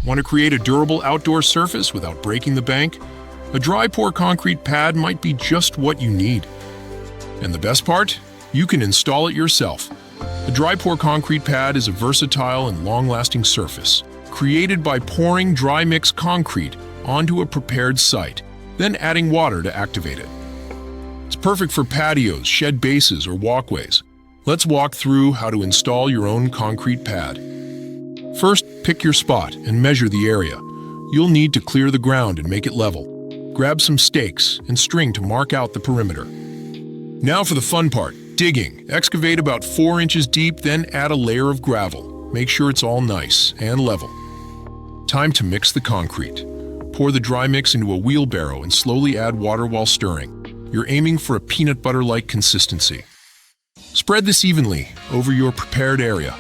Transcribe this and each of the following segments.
Want to create a durable outdoor surface without breaking the bank? A dry pour concrete pad might be just what you need. And the best part? You can install it yourself. A dry pour concrete pad is a versatile and long-lasting surface, created by pouring dry mix concrete onto a prepared site, then adding water to activate it. It's perfect for patios, shed bases, or walkways. Let's walk through how to install your own concrete pad. First, pick your spot and measure the area. You'll need to clear the ground and make it level. Grab some stakes and string to mark out the perimeter. Now for the fun part, digging. Excavate about 4 inches deep, then add a layer of gravel. Make sure it's all nice and level. Time to mix the concrete. Pour the dry mix into a wheelbarrow and slowly add water while stirring. You're aiming for a peanut butter-like consistency. Spread this evenly over your prepared area.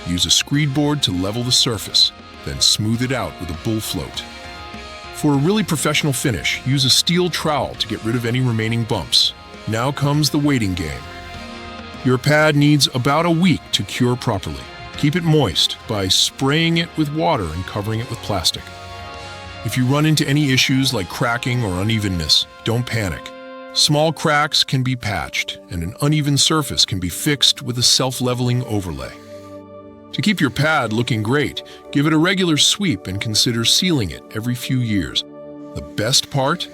Use a screed board to level the surface, then smooth it out with a bull float. For a really professional finish, use a steel trowel to get rid of any remaining bumps. Now comes the waiting game. Your pad needs about a week to cure properly. Keep it moist by spraying it with water and covering it with plastic. If you run into any issues like cracking or unevenness, don't panic. Small cracks can be patched, and an uneven surface can be fixed with a self-leveling overlay. To keep your pad looking great, give it a regular sweep and consider sealing it every few years. The best part?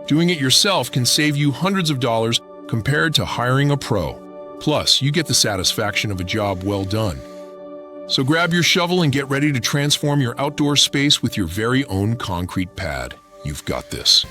Doing it yourself can save you hundreds of dollars compared to hiring a pro. Plus, you get the satisfaction of a job well done. So grab your shovel and get ready to transform your outdoor space with your very own concrete pad. You've got this.